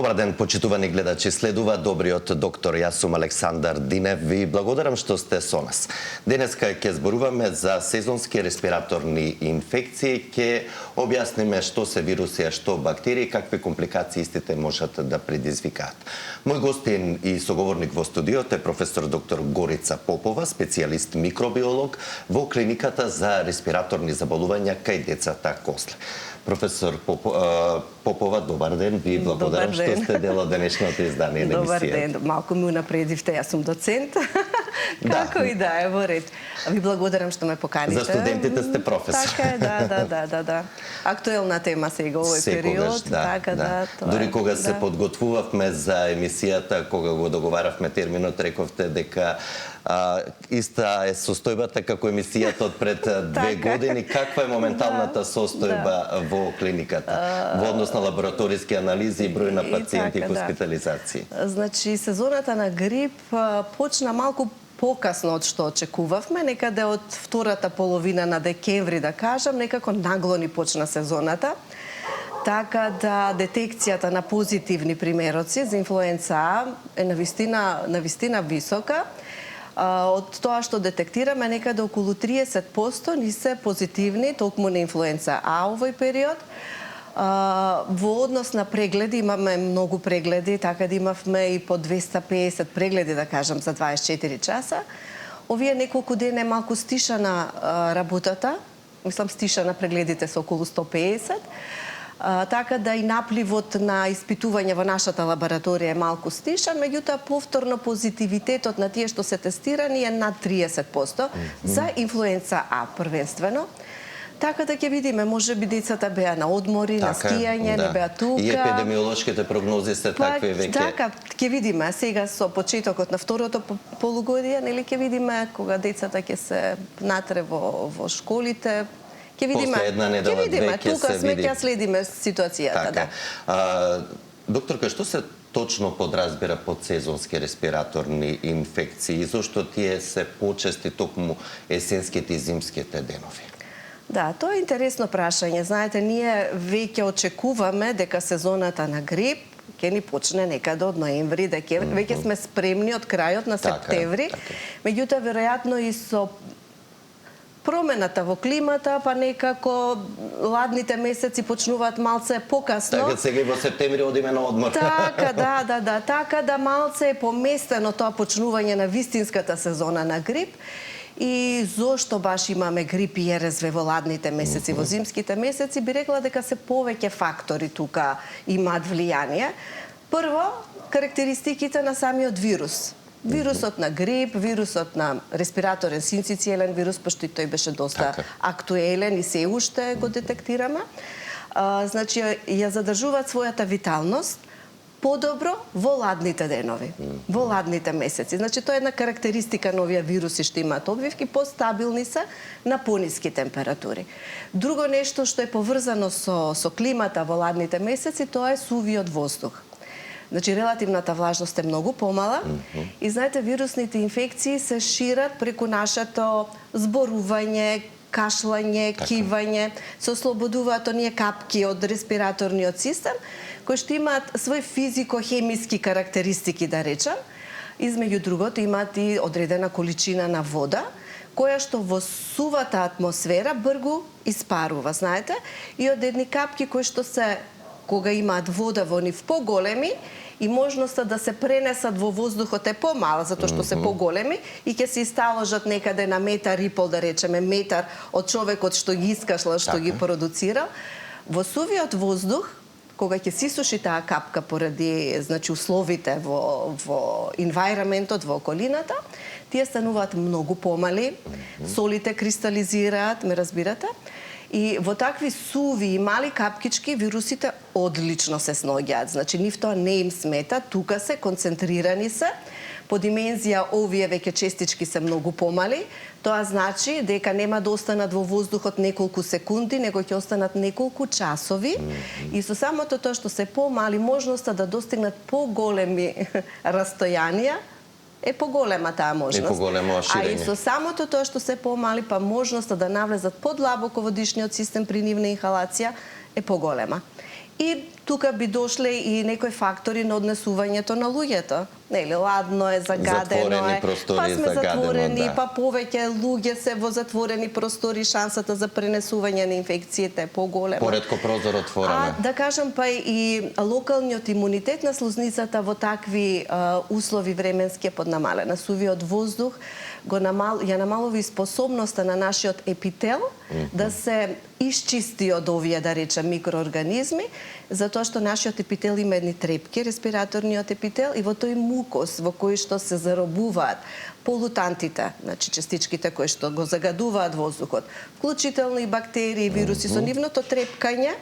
Добар ден, почитувани гледачи. Следува добриот доктор. Јас сум Александар Динев. Ви благодарам што сте со нас. Денеска ќе зборуваме за сезонски респираторни инфекции. Ќе објасниме што се вируси, а што бактерии, какви компликации истите можат да предизвикаат. Мој гостин и соговорник во студиото е професор доктор Горица Попова, специјалист микробиолог во клиниката за респираторни заболувања кај децата Косле. Професор Попова, добар ден. Ви благодарам што сте дел од денешното издание на емисија. Добар ден. Малку ми унапредивте, јас сум доцент. Како и да е во ред. Ви благодарам што ме поканите. За студентите сте професор. Така е, да. Актуелна тема сега овој период. Така да. Дури кога се подготвувавме за емисијата, кога го договаравме терминот, рековте дека иста е состојбата како емисијата од пред 2 години. Каква е моменталната состојба во клиниката во однос на лабораториски анализи и број на пациенти и хоспитализации? Значи, сезоната на грип почна малку покасно од што очекувавме, некаде од втората половина на декември, да кажам, некако нагло ни почна сезоната. Така да детекцијата на позитивни примероци за инфлуенца А е навистина висока. Од тоа што детектираме, некаде околу 30% ни се позитивни токму на инфлуенца А овој период. Во однос на прегледи, имаме многу прегледи, така да имавме и по 250 прегледи, да кажам, за 24 часа. Овие неколку дена е малку стишана работата, стишана прегледите со околу 150. Така да и напливот на испитување во нашата лабораторија е малку стишан, меѓутоа повторно позитивитетот на тие што се тестирани е над 30% за инфлуенца А првенствено. Така да ќе видиме, може би децата беа на одмори, на скијање, не беа тука. И епидемиолошките прогнози се такви веќе. Така, ќе видиме сега со почетокот на второто полугодие, нели ќе видиме кога децата ќе се натре во школите. Ќе видиме, тука сме ќе следиме ситуацијата, да. Докторка, што се точно подразбира под сезонски респираторни инфекции и зошто тие се почести токму есенските и зимските денови? Да, тоа е интересно прашање. Знаете, ние веќе очекуваме дека сезоната на грип ќе ни почне некаде од ноември, веќе сме спремни од крајот на септември. Меѓутоа, веројатно и со промената во климата, па некако ладните месеци почнуваат малце покасно. Така сега и во септември одиме на одмор. Така, да. Така да малце е поместено тоа почнување на вистинската сезона на грип. И зошто баш имаме грип и РСВ во ладните месеци, во зимските месеци, би рекла дека се повеќе фактори тука имаат влијание. Прво, карактеристиките на самиот вирус. Вирусот на грип, вирусот на респираторен синцитиелен вирус, пошто и тој беше доста актуелен и се уште го детектираме. Значи, ја задржуваат својата виталност подобро во ладните денови, во ладните месеци. Значи, тоа е една карактеристика на овие вируси што имаат обвивки, постабилни се на пониски температури. Друго нешто што е поврзано со климата во ладните месеци, тоа е сувиот воздух. Значи, релативната влажност е многу помала и, знаете, вирусните инфекции се шират преку нашето зборување, кашлање, кивање, се ослободуваат оние капки од респираторниот систем, кои што имаат свој физико-хемиски карактеристики, да речам. Измеѓу другото, имаат и одредена количина на вода, која што во сувата атмосфера бргу испарува, знаете, и од едни капки кои што се, кога имаат вода во нив поголеми, и можноста да се пренесат во воздухот е помала, затоа што се поголеми и ќе се исталожат некаде на метар и пол, да речеме, метар од човекот што ги искашла, што ги продуцирал. Во сувиот воздух, кога ќе се исуши таа капка поради, значи, условите во environmentот, во околината, тие стануваат многу помали, солите кристализираат, ме разбирате? И во такви суви и мали капкички вирусите одлично се сноѓаат. Значи, нив тоа не им смета, тука се, концентрирани се. По димензија овие веќе честички се многу помали. Тоа значи дека нема да останат во воздухот неколку секунди, него ќе останат неколку часови. И со самото тоа што се помали, можноста да достигнат поголеми растојанија, е поголема таа можност. А и со самото тоа што се помали, па можноста да навлезат подлабоко во дишниот систем при нивна инхалација е поголема. И тука би дошле и некои фактори на однесувањето на луѓето. Нели, ладно е, загадено е, простори, па сме затворени, да. па повеќе луѓе се во затворени простори, шансата за пренесување на инфекциите е поголема. Поредко прозор отвораме. Да кажам, па и локалниот имунитет на слузницата во такви услови временски е поднамалена. Сувиот воздух ја намалува и способноста на нашиот епител да се исчисти од овие, да речем, микроорганизми, затоа што нашиот епител има едни трепки, респираторниот епител, и во тој мукос во кој што се заробуваат полутантите, значи частичките кои што го загадуваат воздухот, вклучително и бактерии, вируси, со нивното трепкање,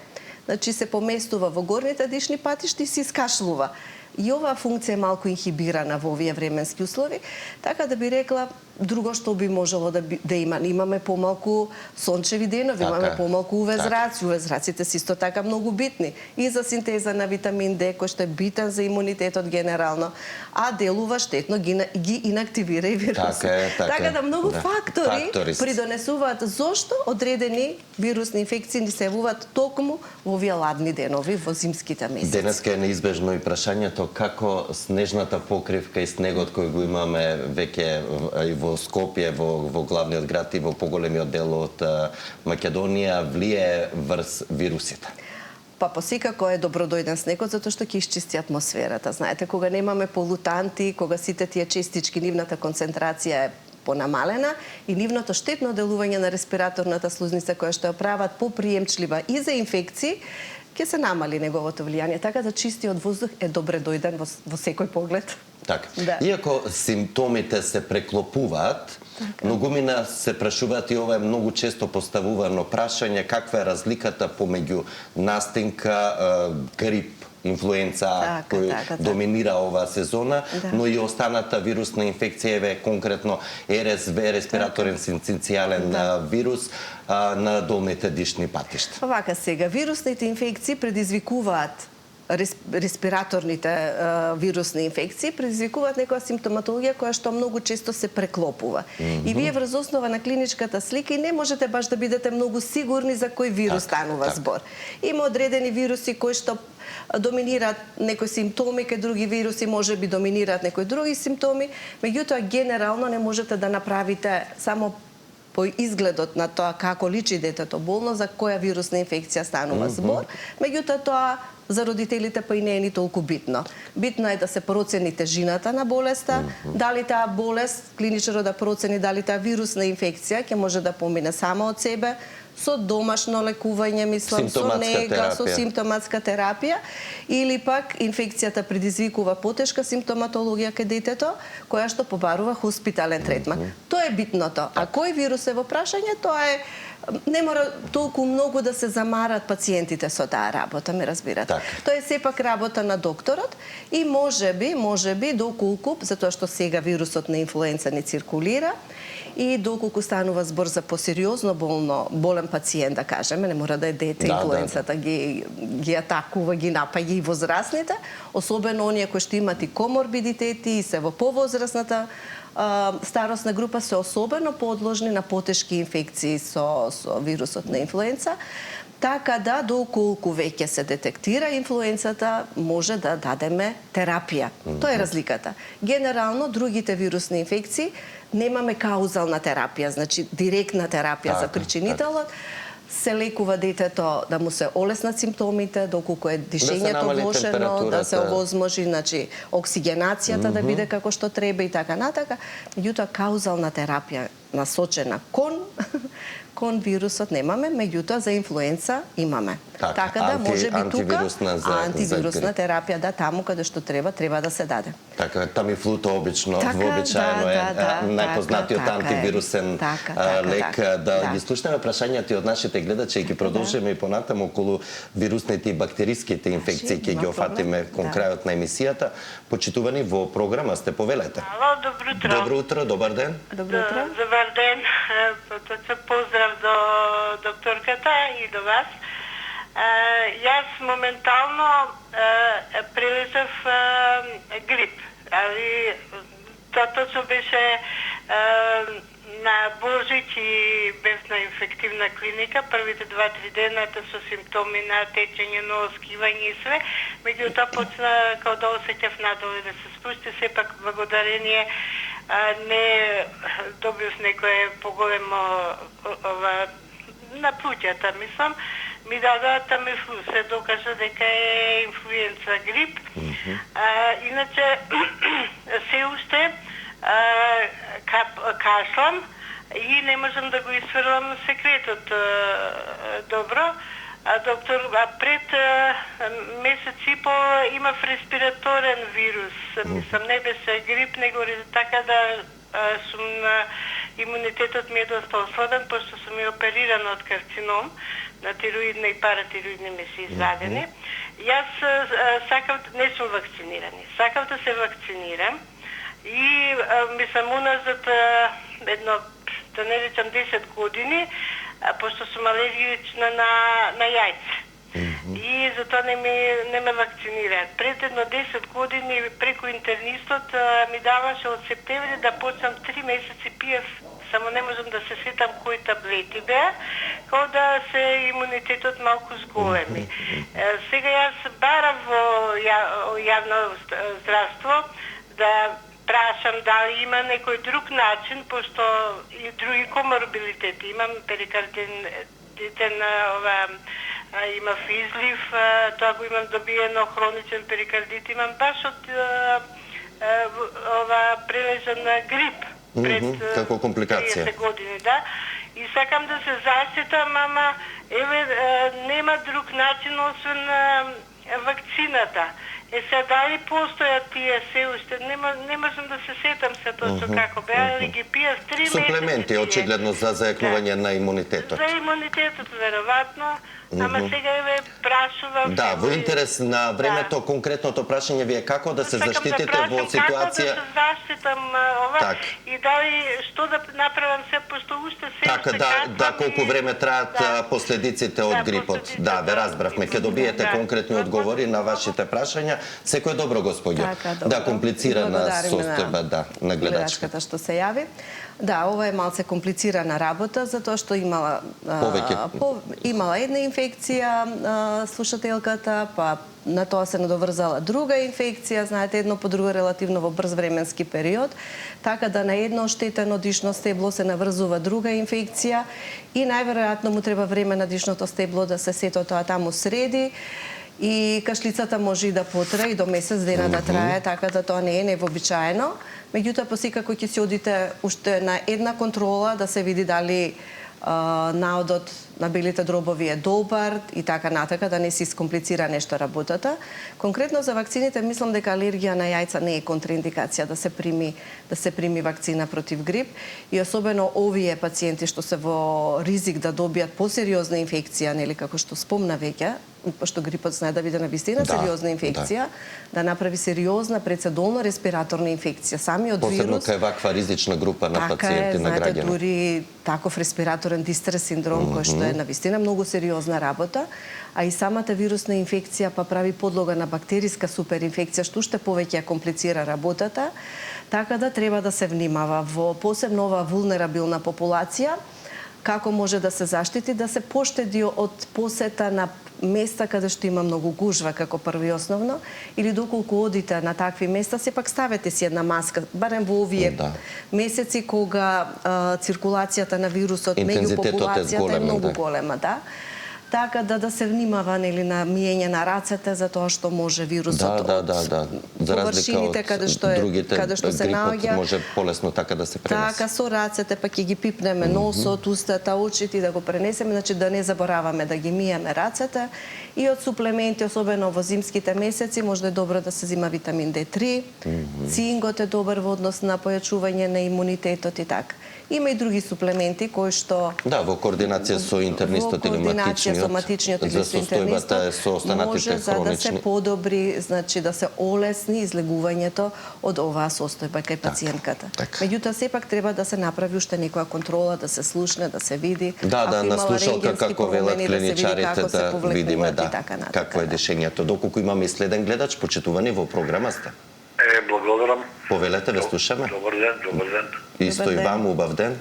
значи се поместува во горните дишни патишта и се искашлува. И оваа функција е малку инхибирана во овие временски услови, така да би рекла друго што би можело да има. Имаме помалку сончеви денови, имаме помалку UV-зраци. UV-зраците се исто така многу битни и за синтеза на витамин D, кој што е битен за имунитетот генерално, а делува штетно, ги инактивира и вируси. Така да многу фактори придонесуваат зошто одредени вирусни инфекции ни се јавуваат токму во овие ладни денови, во зимските месеци. Денеска е неизбежно и прашањето како снежната покривка и снегот кој го имаме веќе и во Скопје, во главниот град и во поголемиот дел од Македонија влие врз вирусите? Па посекако е добродојден снегот, затоа што ќе исчисти атмосферата. Знаете, кога немаме полутанти, кога сите тие честички, нивната концентрација е понамалена и нивното штетно делување на респираторната слузница која што ја прават поприемчлива и за инфекции, ќе се намали неговото влијание. Така да чистиот воздух е добре дојден во секој поглед. Така. Да. Иако симптомите се преклопуваат, многумина се прашуваат и ова е многу често поставувано прашање, каква е разликата помеѓу настинка, грип, инфлуенца кој доминира оваа сезона, но и останата вирусна инфекција, еве конкретно РСВ, респираторен синцицијален вирус на долните дишни патишта. Вака сега, вирусните инфекции предизвикуваат респираторните вирусни инфекции, предизвикуваат некоја симптоматологија која што многу често се преклопува. И вие врз основа на клиничката слика и не можете баш да бидете многу сигурни за кој вирус станува збор. Има одредени вируси кои што доминираат некои симптоми, кај други вируси може би доминираат некои други симптоми, меѓутоа генерално не можете да направите само по изгледот на тоа како личи детето болно за која вирусна инфекција станува збор, меѓутоа тоа за родителите па и не е ни толку битно. Битно е да се процени тежината на болеста, дали таа болест, клиничарот да процени дали таа вирусна инфекција ќе може да помине само од себе, со домашно лекување, мислам, со нега, со симптоматска терапија, или пак инфекцијата предизвикува потешка симптоматологија кај детето, која што побарува хоспитален третман. Тоа е битното. А кој вирус е во прашање, тоа е не мора толку многу да се замарат пациентите со таа работа, ме разбирате. Тоа е сепак работа на докторот и може би доколку, затоа што сега вирусот на инфлуенца не циркулира, и доколку станува збор за посериозно болен пациент, да кажеме, не мора да е дете, инфлуенцата ги атакува, ги напаѓа и возрастните, особено оние кои што имат и коморбидитети и се во повозрастната старосна група се особено подложни на потешки инфекции со вирусот на инфлуенца, така да доколку веќе се детектира инфлуенцата, може да дадеме терапија. Тоа е разликата. Генерално, другите вирусни инфекции немаме каузална терапија, значи директна терапија за причинителот. Се лекува детето да му се олеснат симптомите, доколку е дишењето влошено, да се овозможи, значи оксигенацијата да биде како што треба и така натака. Меѓутоа каузална терапија насочена кон вирусот немаме, меѓутоа за инфлуенца имаме. Така да може би тука антивирусна терапија таму каде што треба да се даде. Така, тамифлуто вообичаено е најпознатиот антивирусен лек. Да ги слушнеме прашањата од нашите гледачи и ги продолжиме и понатаму околу вирусните и бактериските инфекции, ќе ги офатиме кон крајот на емисијата. Почитувани во програма сте, повелете. Ало, добро утро. Добро утро, добар ден. Добро утро. Добар ден. Поздрав до докторката и до вас. Јас моментално прилезав грип, али тоа точно беше на Божич и бев на инфективна клиника, првите 2-3 дена со симптоми на течење, нос, скивање и све, меѓутоа почна као да осеќав надолу да се спусти, сепак благодарение не добив некое поголемо на плуќата, мислам, ми дадоа тамифлу, се докажа дека е инфлуенца грип. Иначе, се уште кашлам и не можам да го исфрлам секретот добро. Доктор, пред месец и пол имав респираторен вирус. Мислам, не беше грип, него така да сум имунитетот ми е доста ослабен, пошто сум и опериран од карцином на тироидна и паратироидни ми се извадени. Јас сакав, не сум вакцинирани, сакав да се вакцинирам и мислам уназад едно, да не речам 10 години, пошто сум алергична на јајце. И затоа не ме вакцинираат. Пред едно 10 години преку интернистот ми даваше од септември да почнам 3 месеци пиев, само не можам да се сетам кои таблети беа, као да се имунитетот малку зголеми. Сега јас барам во јавно здравство да прашам дали има некој друг начин, пошто и други коморбилитети, имам перикардитен, имав излив, тоа го имам добиено, хроничен перикардит, имам баш од прележан грип пред како компликација 30 години, да. И сакам да се заштитам, ама нема друг начин освен вакцината. Се дали постојат тие се уште, не можам да се сетам се точно како беа, али ги пијав 3 месеци. Суплементи, очигледно за зајакнување на имунитетот. За имунитетот, веројатно, ама сега ве прашувам... Да, во интерес на времето, конкретното прашање ви е како да се заштитите во ситуација... Како да се заштитам и дали што да направам се, пошто уште се така, да, колку време траат последиците од грипот. Да, ве разбравме, ќе добиете конкретни одговори на вашите прашања. Секој добро, господјо. Да, комплицирана состојба, на гледачката што се јави. Да, ова е малце комплицирана работа, затоа што имала една инфекција слушателката, па на тоа се надоврзала друга инфекција, знаете, едно по друго релативно во брз временски период, така да на едно оштетено дишно стебло се наврзува друга инфекција и најверојатно му треба време на дишното стебло да се сето тоа таму среди. И кашлицата може и да потрае и до месец дена да трае, така да тоа не е невообичаено. Меѓутоа, посекако ќе си одите уште на една контрола да се види дали наодот на белите дробови е добар и така натака, да не се искомплицира нешто работата. Конкретно за вакцините, мислам дека алергија на јајца не е контраиндикација да се прими вакцина против грип и особено овие пациенти што се во ризик да добијат посериозна инфекција, нели како што спомна веќе, пошто грипот знае да биде навистина сериозна инфекција, да направи сериозна председолно респираторна инфекција. Самиот вирус... Посебно кај ваква ризична група на пациенти, на граѓани. Знаете, дури таков респираторен дистрес синдром, кој што е навистина многу сериозна работа, а и самата вирусна инфекција па прави подлога на бактериска суперинфекција, што уште повеќе ја комплицира работата, така да треба да се внимава во посебно ова вулнерабилна популација, како може да се заштити, да се поштеди од посета на места каде што има многу гужва како први основно, или доколку одите на такви места, сепак ставете си една маска, барем во овие месеци кога циркулацијата на вирусот меѓу популацијата е многу голема, да. Така да се внимава нели на миење на рацете, затоа што може вирусот за разлика од другите грипот може полесно така да се пренесе. Така со рацете па ќе ги пипнеме носот, устата, очите и да го пренесеме, значи да не забораваме да ги миеме рацете. И од суплементи, особено во зимските месеци, може да е добро да се зима витамин D3, цинкот е добар во однос на појачување на имунитетот и така. Има и други суплементи кои што во координација со интернистот или матичниот за состојбата со останатите хронични, може да се подобри, значи да се олесни излегувањето од оваа состојба кај пациентката. Меѓутоа сепак треба да се направи уште некоја контрола, да се слушне, да се види. На слушалка како велат клиничарите да видиме какво е дешењето. Доколку имаме и следен гледач, почитувани во програма сте. Благодарам. Повелете, ве слушаме. Добар ден. Исто и вам, убав ден.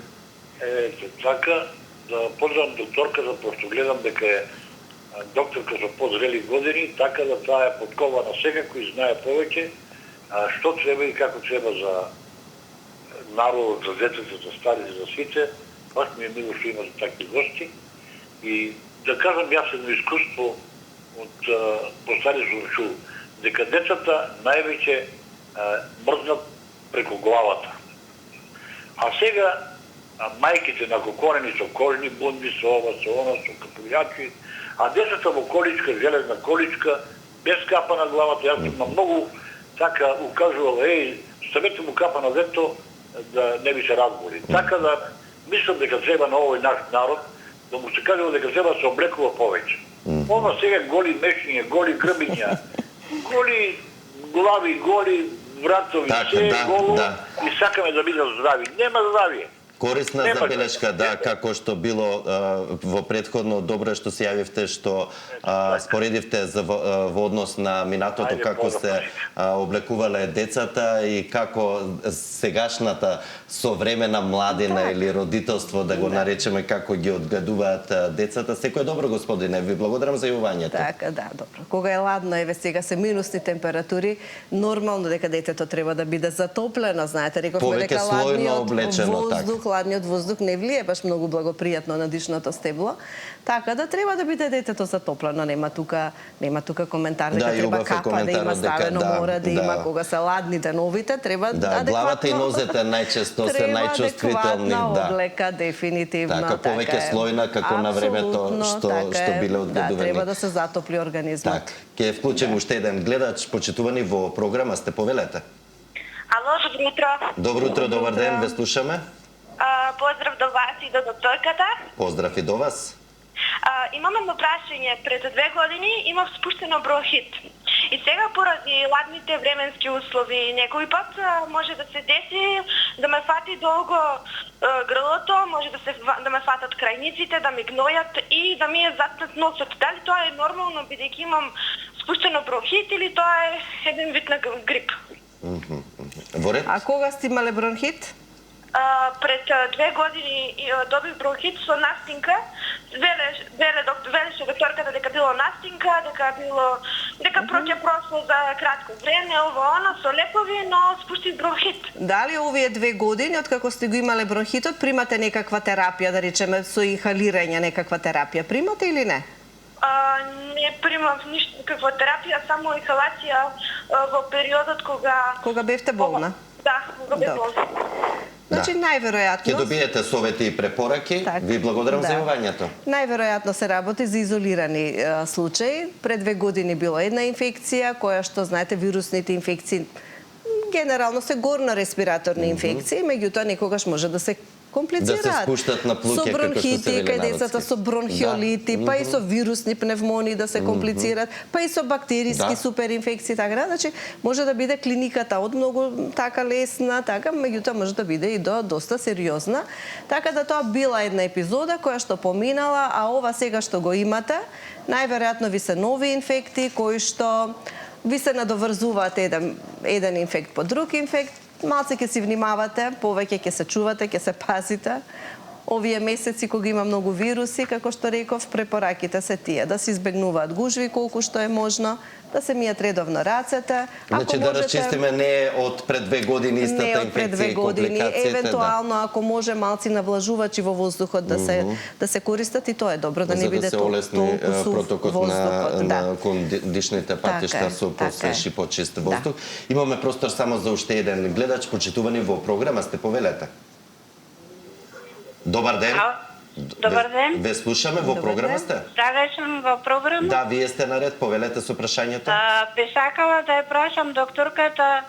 Така, да поздравам докторката, пошто гледам дека е докторка за позрели години, така да таа е подкована сега, кој знае повеќе што треба и како треба за народот, за децата, за старите, за сите. Баш ми е мило што има за такви гости. И да кажам јас едно искуство од постари Зурчул, дека децата највеќе мрзнат преку главата. А сега мајките на кокорени со кожни бунди, со ова, со она, со капулјачи, а децата во количка, железна количка, без капа на главата. Јас имам многу така укажувал, ставете му капа на дето да не би се разболи. Така да мислам дека треба на овој наш народ да му се кажува дека треба да се облекува повеќе. Ова сега голи мешиња, голи грбиња, голи глави, голи вратови, се голо и сакаме да бидат здрави. Нема здравие. Корисна забелешка, да, како што било во претходно, добро што се јавивте, што споредивте во однос на минатото, како се облекувале децата и како сегашната современа младина или родителство, да го наречеме, како ги одгледуваат децата. Секој добро, господине, ви благодарам за јавувањето. Така, да, добро. Кога е ладно, еве сега се минусни температури, нормално дека детето треба да биде затоплено, знаете, рековме дека ладниот воздух не влие баш многу благопријатно на дишното стебло, така да треба да биде детето затоплено, нема тука коментар дека треба капа да има ставено, мора да има кога се ладни деновите, треба адекватно. Главата и нозете најчесто се најчувствителни, облека дефинитивно, така повеќе слојна како на времето што биле одгледувани. Да, треба да се затопли организмот. Така, ќе вклучим уште еден гледач, почитувани во програма, сте повелете. Ало, добро утро. Добро утро, добар ден, ве слушаме. Поздрав до вас и до докторката. Поздрав и до вас. Имам едно прашање. Пред 2 години имав спуштено бронхит. И сега поради ладните временски услови некој пат може да се деси да ме фати долго грлото, може да ме фатат крајниците, да ми гнојат и да ми е заткнат носот. Дали тоа е нормално бидејќи имам спуштено бронхит или тоа е еден вид на грип? А кога сте имале бронхит? Пред 2 години добив бронхит со настинка. Велеше докторката дека било настинка, дека проќе прошло за кратко време, оно со лекови, но спустив бронхит. Дали овие 2 години, откако сте го имале бронхитот, примате некаква терапија, да речеме, со инхалирање, некаква терапија? Примате или не? Не примав никаква терапија, само инхалација во периодот кога бевте болна? Да, кога бев болна. Значи, најверојатно... Ќе добиете совети и препораки. Ви благодарам за јавувањето. Најверојатно се работи за изолирани случаи. Пред 2 години било една инфекција, која што, знаете, вирусните инфекции генерално се горно респираторни инфекции, меѓутоа некогаш може да се комплицираат. Да се спуштат на плуќе, со бронхити, кај децата со бронхиолити, па и со вирусни пневмонии да се комплицираат, па и со бактериски суперинфекции, така да. Значи, може да биде клиниката од многу така лесна, така, меѓутоа може да биде и до доста сериозна. Така да тоа била една епизода која што поминала, а ова сега што го имате, најверојатно ви се нови инфекти кои што ви се надоврзуваат еден инфект по друг инфект. Малце ќе си внимавате, повеќе ќе се чувате, ќе се пазите. Овие месеци кога има многу вируси, како што реков, препораките се тие да се избегнуваат гужви колку што е можно, да се мијат редовно рацете. Значи да расчистиме не е од пред 2 години истата инфекција и компликациите. Евентуално ако може малци навлажувачи во воздухот да се користат и тоа е добро, да не биде толку сув протокот на дишните патишта со посвеж и почист воздух. Имаме простор само за уште еден гледач, почитувани во програма, сте повелете. Добар ден. Добар ден. Ве слушаме, во програма сте? Да, вечам во програма. Да, вие сте наред, повелете со прашањето. Би сакала да ја прашам докторката.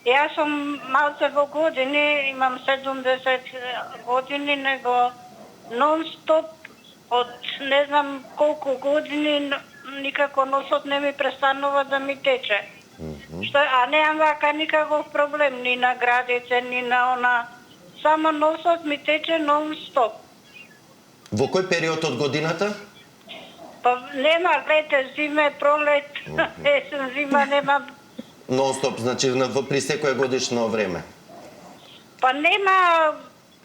Јас сум малце во години, имам 70 години, него нон-стоп од не знам колку години никако носот не ми престанува да ми тече. А неам вака никаков проблем, ни на градице, ни на она. Само носот ми тече нон-стоп. Во кој период од годината? Па нема лете, зиме, пролет, есен, зима, нема. Нон-стоп, значи при секое годишно време? Па нема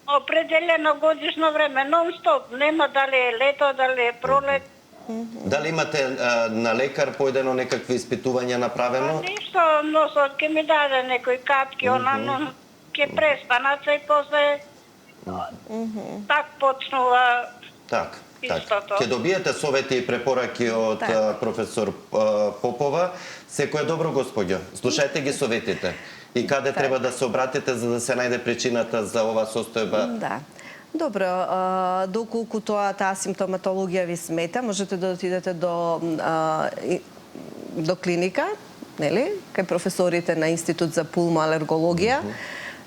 определено годишно време, нон-стоп, нема дали е лето, дали е пролет. Дали имате на лекар поедено некакви испитувања направено? Ништо, носот ќе ми даде некои капки, но ќе престанат и после так почнува Так. истото. Ќе добиете совети и препораки од професор Попова. Секој е добро, господјо. Слушајте ги советите. И каде треба да се обратите за да се најде причината за оваа состојба? Да. Добро, доколку таа симптоматологија ви смета, можете да отидете до клиника, нели, кај професорите на Институт за пулмоалергологија,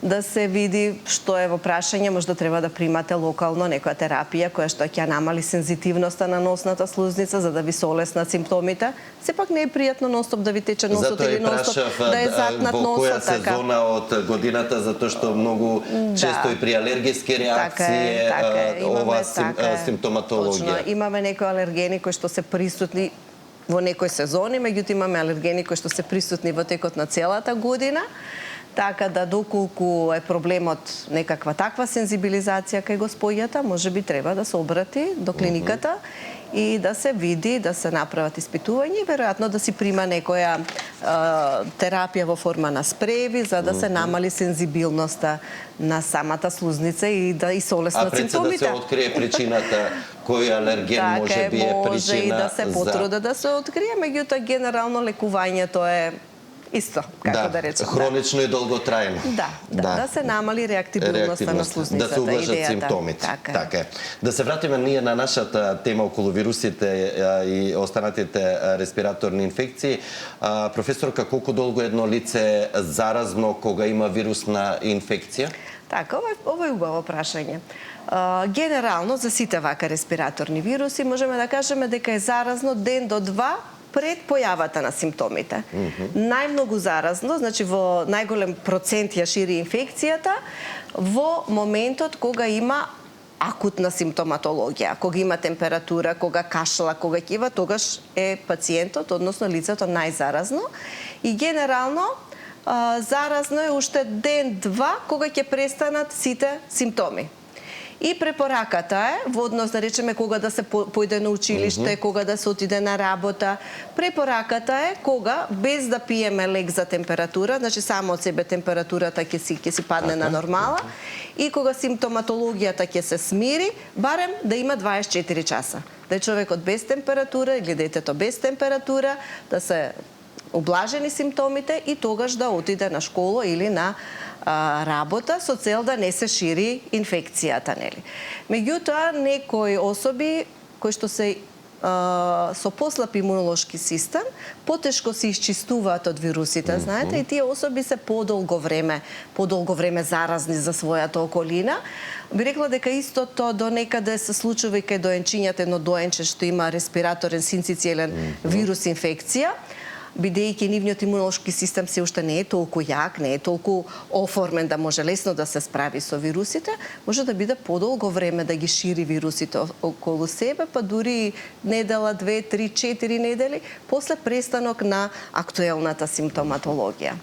да се види што е во прашање, можда треба да примате локално некоја терапија која што ќе намали сензитивноста на носната слузница за да ви се олеснат симптомите. Сепак не е пријатно нонстоп да ви тече носот или нонстоп да е затнат во носот. која сезона од годината, затоа што многу често и при алергиски реакции ова симптоматологија. Точно, имаме некои алергени кои што се присутни во некои сезони, меѓутоа имаме алергени кои што се присутни во текот на целата година. Така да доколку е проблемот некаква таква сензибилизација кај господјата, можеби треба да се обрати до клиниката и да се види, да се направат испитувања и веројатно да си прима некоја терапија во форма на спреви за да се намали сензибилноста на самата слузница и да и се олеснат симптомите. А пред да се открие причината кој алерген може би е причина може и да се потруда да се открие, меѓутоа генерално лекувањето е исто, како да речеме. Хронично и долготрајно. Да се намали реактивноста на слузницата. Да се уважат симптомите. Така е. Да се вратиме ние на нашата тема околу вирусите и останатите респираторни инфекции. Професорка, колку долго едно лице е заразно кога има вирусна инфекција? Така, ова е убаво прашање. Генерално, за сите вака респираторни вируси, можеме да кажеме дека е заразно ден до два пред појавата на симптомите. Најмногу заразно, значи во најголем процент ја шири инфекцијата во моментот кога има акутна симптоматологија, кога има температура, кога кашла, кога кива, тогаш е пациентот, односно лицето најзаразно и генерално заразно е уште ден-два кога ќе престанат сите симптоми. И препораката е, во однос да речеме кога да се појде на училиште, кога да се отиде на работа, препораката е кога без да пиеме лек за температура, значи само од себе температурата ќе си падне на нормала и кога симптоматологијата ќе се смири, барем да има 24 часа. Да е човекот без температура или детето без температура, да се облажени симптомите и тогаш да отиде на школа или на работа со цел да не се шири инфекцијата, нели. Меѓутоа, некои особи кои што се со послаб имунолошки систем, потешко се исчистуваат од вирусите, знаете, и тие особи се подолго време заразни за својата околина. Би рекла дека истото до некаде се случува и кај доенчињата, едно доенче што има респираторен синцитиелен вирус инфекција, бидејќи нивниот имунолошки систем се уште не е толку јак, не е толку оформен да може лесно да се справи со вирусите, може да биде подолго време да ги шири вирусите околу себе, па дури недела, 2, 3, 4 недели после престанок на актуелната симптоматологија.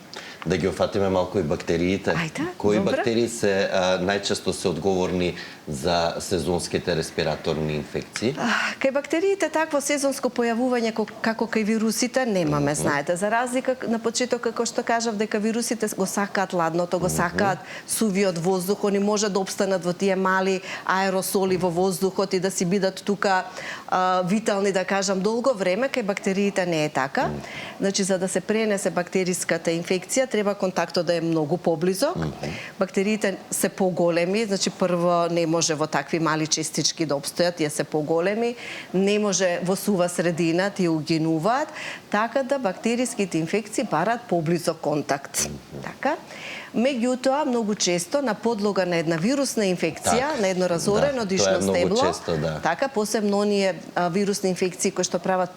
Да ги офатиме малку и бактериите. Кои бактерии се најчесто се одговорни за сезонските респираторни инфекции? Кај бактериите такво сезонско појавување како кај вирусите немаме, знаете. За разлика на почеток како што кажав дека вирусите го сакаат ладното, го сакаат сувиот воздух, они може да опстанат во тие мали аеросоли во воздухот и да си бидат тука витални, да кажам, долго време, кај бактериите не е така. Значи, за да се пренесе бактериската инфекција, треба контактот да е многу поблизок. Бактериите се поголеми, значи прво не може во такви мали частички да обстојат, тие се поголеми, не може во сува средина, тие угинуваат, така да бактериските инфекции бараат поблизок контакт. Така. Меѓутоа, многу често на подлога на една вирусна инфекција, на едно разорено дишно стебло, така, посебно оние вирусни инфекции кои што прават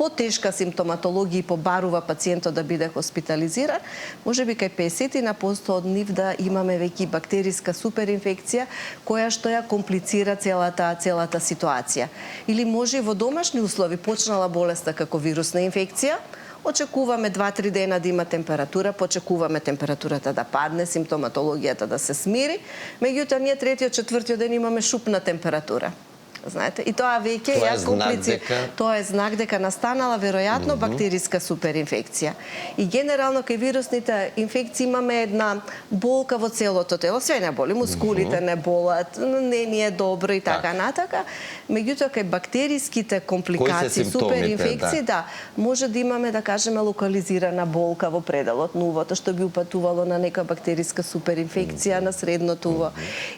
потешка симптоматологија и побарува пациентот да биде хоспитализиран, можеби кај 50% од нив да имаме веќе бактериска суперинфекција која што ја комплицира целата ситуација. Или може во домашни услови почнала болеста како вирусна инфекција, очекуваме 2-3 дена да има температура, почекуваме температурата да падне, симптоматологијата да се смири, меѓутоа ние третиот, четвртиот ден имаме шупна температура. Знаете, и тоа веќе Тоа е ја знак дека тоа е знак дека настанала веројатно бактериска суперинфекција. И генерално кај вирусните инфекции имаме една болка во целото тело, све не боли, мускулите не болат, не ни е добро и така натака. Меѓутоа кај бактериските компликации, суперинфекции, да, може да имаме, да кажеме, локализирана болка во пределот на увото, што би упатувало на нека бактериска суперинфекција на средното уво,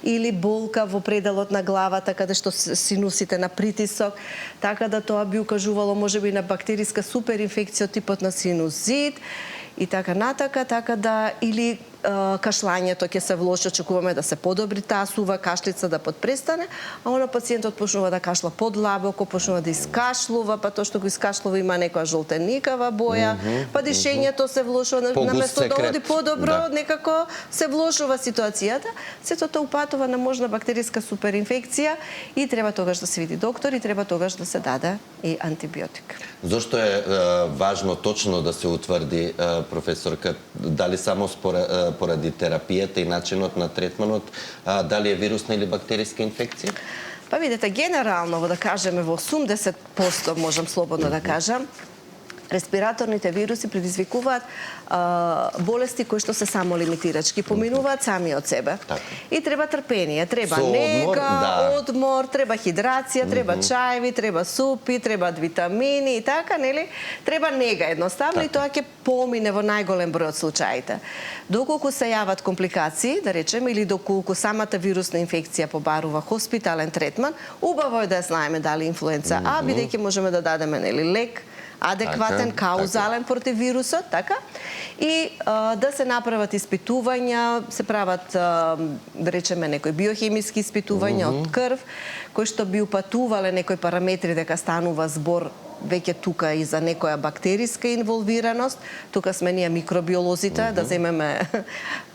или болка во пределот на главата каде што синусите на притисок, така да тоа би укажувало можеби на бактериска суперинфекција од типот на синузит и така натака, така да или кашлањето ќе се влоши, очекуваме да се подобри таа сува кашлица да подпрестане, а она пациентот почнува да кашла подлабоко, почнува да искашлува, па тоа што го искашлува има некоја жолтеникава боја, па дишењето се влошува, наместо да оди подобро, некако се влошува ситуацијата. Сето тоа упатува на можна бактериска суперинфекција и треба тогаш да се види доктор и треба тогаш да се даде и антибиотик. Зошто е важно точно да се утврди, професорка, дали само поради терапијата и начинот на третманот, дали е вирусна или бактериска инфекција? Па видите, генерално, да кажеме, во 80% можам слободно да кажам, респираторните вируси предизвикуваат болести кои што се само лимитирачки, поминуваат сами од себе. И треба трпение, треба нега, одмор, треба хидрација, треба чаеви, треба супи, треба витамини и така, нели? Треба нега едноставно и тоа ќе помине во најголем број од случаите. Доколку се јават компликации, да речеме, или доколку самата вирусна инфекција побарува хоспитален третман, убаво е да знаеме дали инфлуенца А, бидејќи можеме да дадеме нели лек адекватен, каузален против вирусот, така? И да се направат испитувања, се прават, да речеме, некои биохемиски испитувања од крв, кои што би упатувале некои параметри дека станува збор веќе тука и за некоја бактериска инволвираност. Тука сме ние микробиолозите, да земеме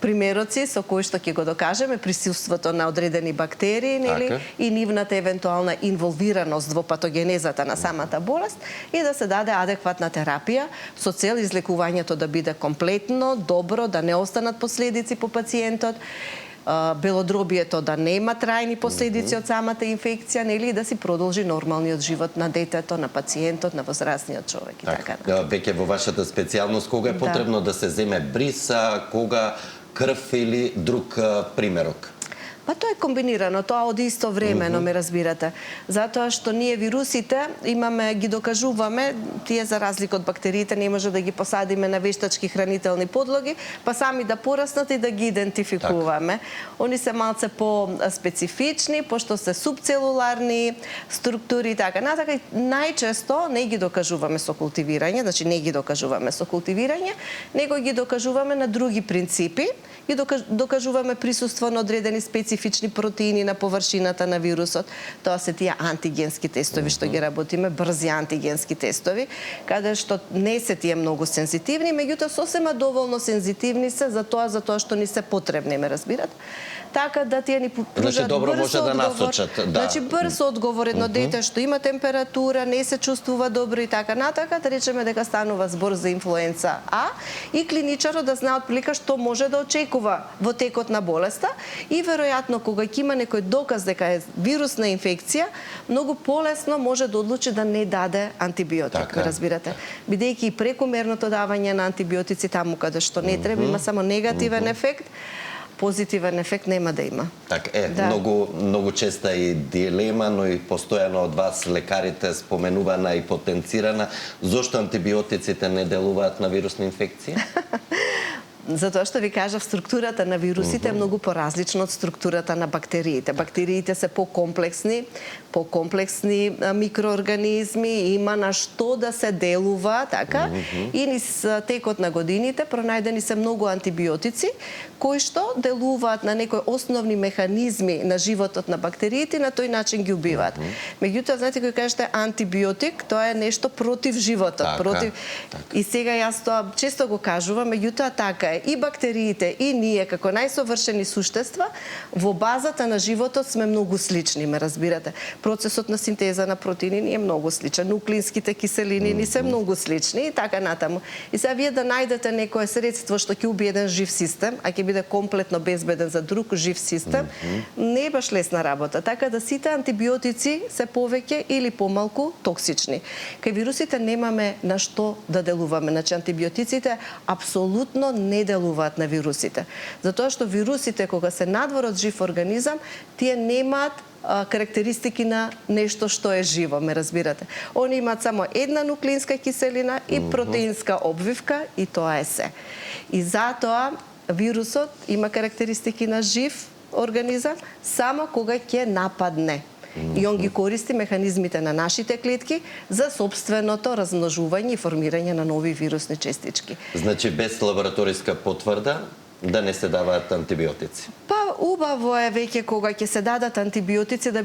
примероци со кои што ќе го докажеме присуството на одредени бактерии, нели, и нивната евентуална инволвираност во патогенезата на самата болест и да се даде адекватна терапија со цел излекувањето да биде комплетно, добро, да не останат последици по пациентот, белодробието да нема трајни последици од самата инфекција, нели, да си продолжи нормалниот живот на детето, на пациентот, на возрастниот човек и така. Веќе во вашата специјалност, кога е потребно да се земе бриз, кога крв или друг примерок? Па тоа е комбинирано, тоа од исто времено, ме разбирате. Затоа што ние вирусите имаме, ги докажуваме, тие за разлика од бактериите не може да ги посадиме на вештачки хранителни подлоги, па сами да пораснат и да ги идентификуваме. Они се малце по-специфични, пошто се субцелуларни структури и така натака. Најчесто не ги докажуваме со култивирање, значи не ги докажуваме со култивирање, него ги докажуваме на други принципи, и докажуваме присуство на одредени специфични протеини на површината на вирусот. Тоа се тие антигенски тестови што ги работиме, брзи антигенски тестови, каде што не се тие многу сензитивни, меѓутоа сосема доволно сензитивни се за тоа што ни се потребни, ме разбират. Така да тие ни пружат брз одговор. Значи брз одговор, едно дете што има температура, не се чувствува добро и така натака, да речеме дека станува збор за инфлуенца А и клиничарот да знае отприлика што може да очекува во текот на болеста и веројатно кога ќе има некој доказ дека е вирусна инфекција, многу полесно може да одлучи да не даде антибиотик, разбирате. Бидејќи и прекомерното давање на антибиотици таму каде што не треба има само негативен ефект, позитивен ефект нема да има. Така е, многу честа и дилема, но и постојано од вас лекарите споменувана и потенцирана. Зошто антибиотиците не делуваат на вирусна инфекција? Затоа што ви кажав, структурата на вирусите е многу поразлична од структурата на бактериите. Бактериите се покомплексни микроорганизми, има на што да се делува, така, и низ текот на годините пронајдени се многу антибиотици кои што делуваат на некои основни механизми на животот на бактериите и на тој начин ги убиваат. Меѓутоа, знаете, кој кажете антибиотик, тоа е нешто против животот, против. И сега јас тоа често го кажувам, меѓутоа така е и бактериите и ние како најсовршени суштества во базата на животот сме многу слични, ме разбирате. Процесот на синтеза на протеини ни е многу сличен, нуклеинските киселини ни се многу слични и така натаму. И сега вие да најдете некое средство што ќе убие еден жив систем, а ќе биде комплетно безбеден за друг жив систем, не е баш лесна работа. Така да сите антибиотици се повеќе или помалку токсични. Кај вирусите немаме на што да делуваме. Значи антибиотиците апсолутно не делуваат на вирусите. Затоа што вирусите кога се надвор од жив организам, тие немаат карактеристики на нешто што е живо, ме разбирате. Они имаат само една нуклеинска киселина и протеинска обвивка и тоа е се. И затоа вирусот има карактеристики на жив организам само кога ќе нападне. И он ги користи механизмите на нашите клетки за собственото размножување и формирање на нови вирусни честички. Значи без лабораториска потврда да не се даваат антибиотици. Па убаво е веќе кога ќе се дадат антибиотици да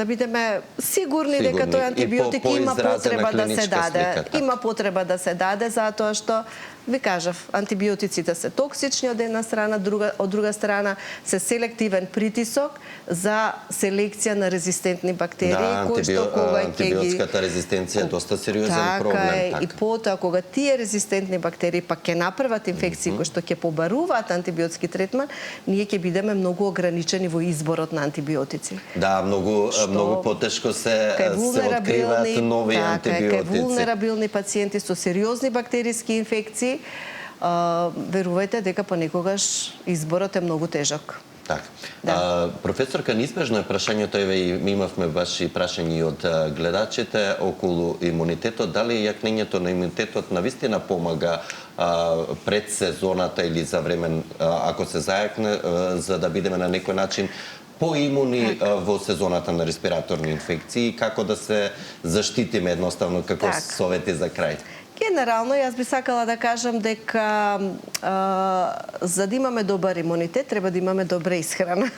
бидеме сигурни дека тој антибиотик има потреба да се даде. Има потреба да се даде затоа што ви кажав, антибиотиците се токсични од една страна, од друга страна се селективен притисок за селекција на резистентни бактерии, кои што кога ќе ги... Антибиотската резистенција е доста сериозен проблем. Така е, и потоа кога тие резистентни бактерии пак ќе направат инфекции кои што ќе побаруваат антибиотски третман, ние ќе бидеме многу ограничени во изборот на антибиотици. Да, многу потешко се откриваат нови антибиотици. Кај вулнерабилни пациенти со сериозни бактериски инфекции, верувајте дека понекогаш изборот е многу тежок. Така. Да. Професорка, неизбежно е прашањето, еве и ми имавме баш и прашања од гледачите околу имунитетот. Дали јакнењето на имунитетот навистина помага пред сезоната или за време, ако се зајакне, за да бидеме на некој начин поимуни во сезоната на респираторни инфекции, како да се заштитиме едноставно, како совети за крај? Генерално, јас би сакала да кажам дека за да имаме добар имунитет, треба да имаме добра исхрана.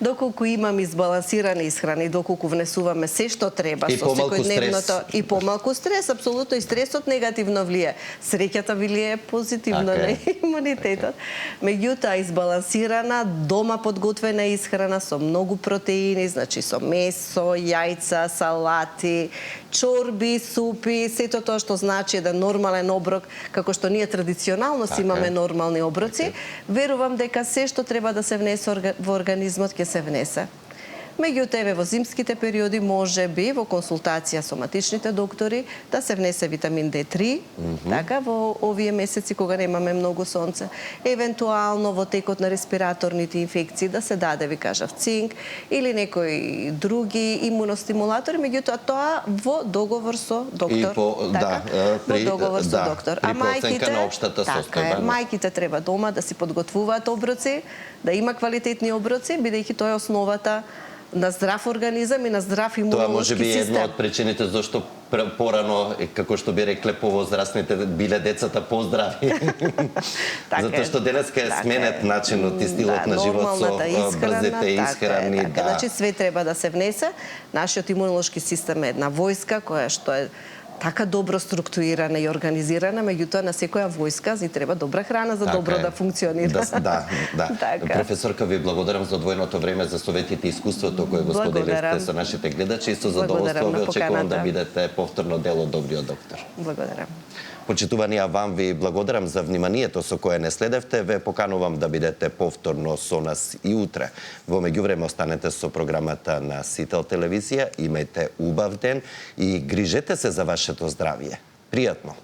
Доколку имаме избалансирана исхрана и доколку внесуваме се што треба со секојдневното и помалку стрес, апсолутно и стресот негативно влие. Среќата влие позитивно на имунитетот. Меѓутоа, избалансирана, дома подготвена исхрана со многу протеини, значи со месо, јајца, салати, чорби, супи, сето тоа што значи да нормален оброк, како што ние традиционално си имаме нормални оброци, верувам дека се што треба да се внесе во организмот ќе се внесе. Меѓутоа, во зимските периоди може би во консултација со матичните доктори да се внесе витамин D3, така во овие месеци кога немаме многу сонце. Евентуално во текот на респираторните инфекции да се даде, ви кажав, цинк или некои други имуностимулатори, меѓутоа тоа во договор со доктор. Во договор со доктор. А мајките, мајките треба дома да си подготвуваат оброци, да има квалитетни оброци, бидејќи тоа е основата на здрав организам и на здрав имунолошки систем. Тоа може би е една од причините зашто порано, како што би рекле повозрастните, биле децата поздрави. Затоа што денеска е сменет начинот и стилот на живот со брзите исхрани. Значи све треба да се внесе. Нашиот имунолошки систем е една војска која што е така добро структурирана и организирана, меѓутоа на секоја војска ни треба добра храна за добро да функционира. Да. Професорка, ви благодарам за одвоеното време, за советите и искуството кое го споделивте со нашите гледачи и со задоволство ви очекувам да бидете повторно дел од Добриот доктор. Благодарам. Почитувани, а вам ви благодарам за вниманието со кое не следевте. Ве поканувам да бидете повторно со нас и утре. Во меѓувреме останете со програмата на Сител телевизија. Имајте убав ден и грижете се за вашето здравје. Пријатно!